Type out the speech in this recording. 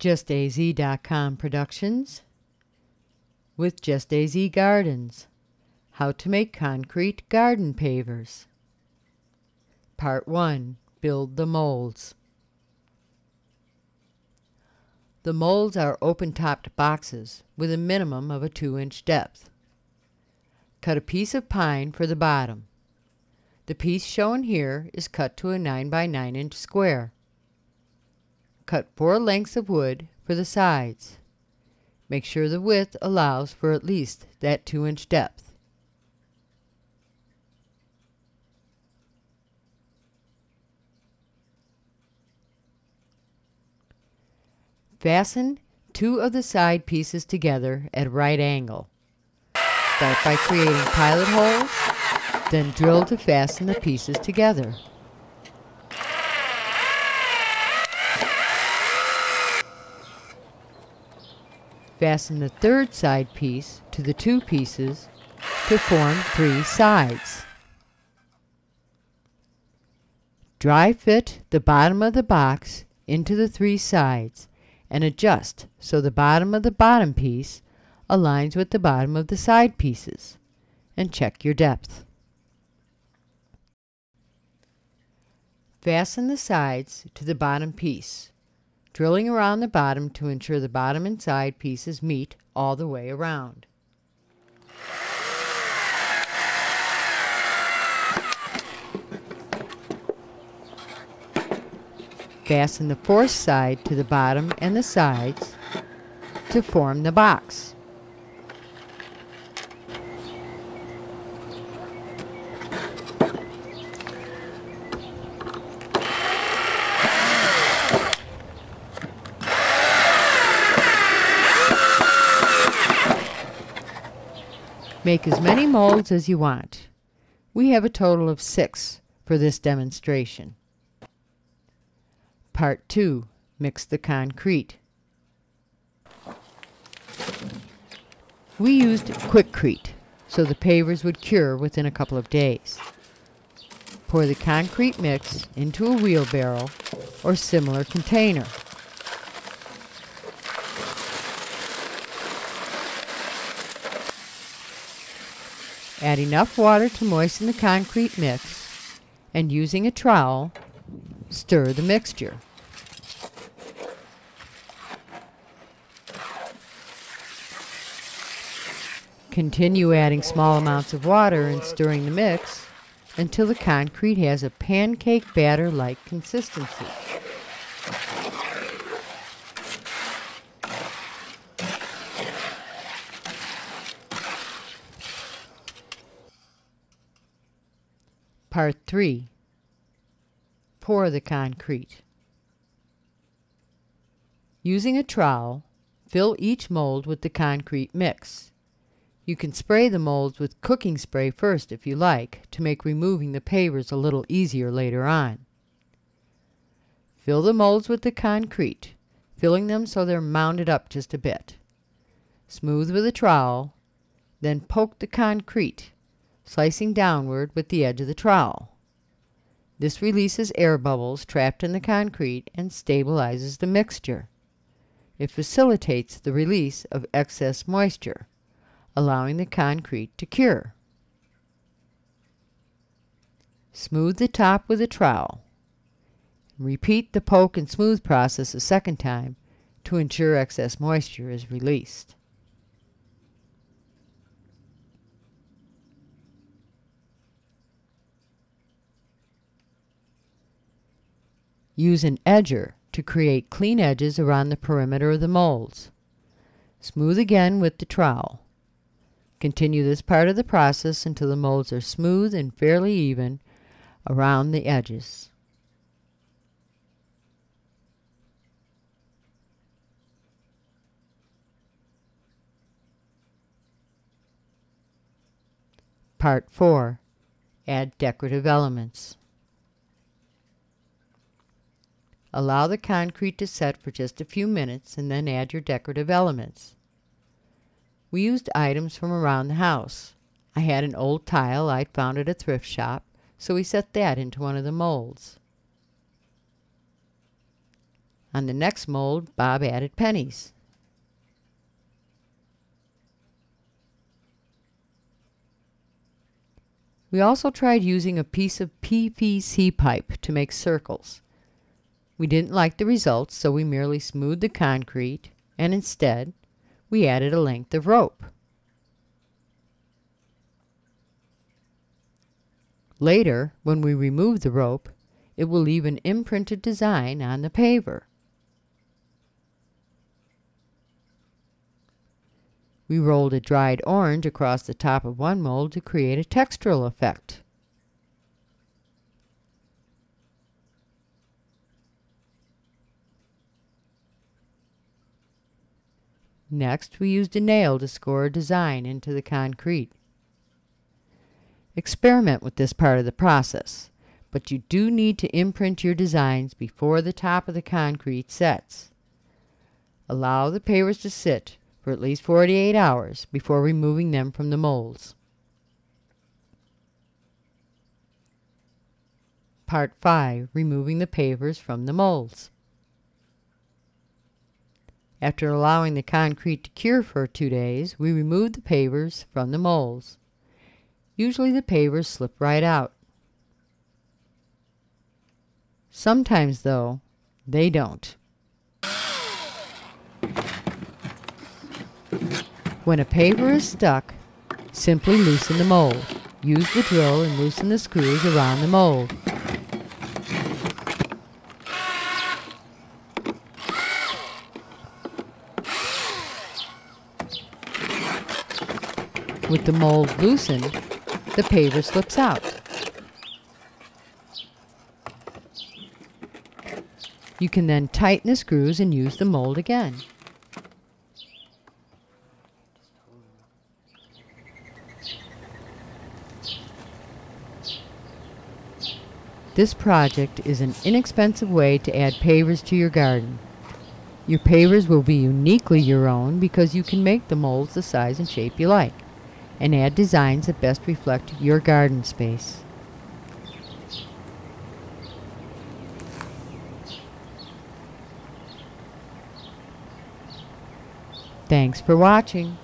Az.com Productions with Just Az Gardens. How to make concrete garden pavers. Part 1. Build the molds. The molds are open-topped boxes with a minimum of a 2-inch depth. Cut a piece of pine for the bottom. The piece shown here is cut to a 9 by 9 inch square. Cut 4 lengths of wood for the sides. Make sure the width allows for at least that 2-inch depth. Fasten 2 of the side pieces together at a right angle. Start by creating pilot holes, then drill to fasten the pieces together. Fasten the third side piece to the 2 pieces to form 3 sides. Dry fit the bottom of the box into the 3 sides and adjust so the bottom of the bottom piece aligns with the bottom of the side pieces, and check your depth. Fasten the sides to the bottom piece, drilling around the bottom to ensure the bottom and side pieces meet all the way around. Fasten the 4th side to the bottom and the sides to form the box. Make as many molds as you want. We have a total of 6 for this demonstration. Part 2. Mix the concrete. We used Quickcrete so the pavers would cure within a couple of days. Pour the concrete mix into a wheelbarrow or similar container. Add enough water to moisten the concrete mix, and using a trowel, stir the mixture. Continue adding small amounts of water and stirring the mix until the concrete has a pancake batter-like consistency. Part 3. Pour the concrete. Using a trowel, fill each mold with the concrete mix. You can spray the molds with cooking spray first if you like, to make removing the pavers a little easier later on. Fill the molds with the concrete, filling them so they're mounded up just a bit. Smooth with a trowel, then poke the concrete, slicing downward with the edge of the trowel. This releases air bubbles trapped in the concrete and stabilizes the mixture. It facilitates the release of excess moisture, allowing the concrete to cure. Smooth the top with a trowel. Repeat the poke and smooth process a second time to ensure excess moisture is released. Use an edger to create clean edges around the perimeter of the molds. Smooth again with the trowel. Continue this part of the process until the molds are smooth and fairly even around the edges. Part 4. Add decorative elements. Allow the concrete to set for just a few minutes and then add your decorative elements. We used items from around the house. I had an old tile I'd found at a thrift shop, so we set that into one of the molds. On the next mold, Bob added pennies. We also tried using a piece of PVC pipe to make circles. We didn't like the results, so we merely smoothed the concrete, and instead, we added a length of rope. Later, when we remove the rope, it will leave an imprinted design on the paver. We rolled a dried orange across the top of one mold to create a textural effect. Next, we used a nail to score a design into the concrete. Experiment with this part of the process, but you do need to imprint your designs before the top of the concrete sets. Allow the pavers to sit for at least 48 hours before removing them from the molds. Part 5. Removing the pavers from the molds. After allowing the concrete to cure for 2 days, we removed the pavers from the molds. Usually the pavers slip right out. Sometimes, though, they don't. When a paver is stuck, simply loosen the mold. Use the drill and loosen the screws around the mold. With the mold loosened, the paver slips out. You can then tighten the screws and use the mold again. This project is an inexpensive way to add pavers to your garden. Your pavers will be uniquely your own because you can make the molds the size and shape you like, and add designs that best reflect your garden space. Thanks for watching.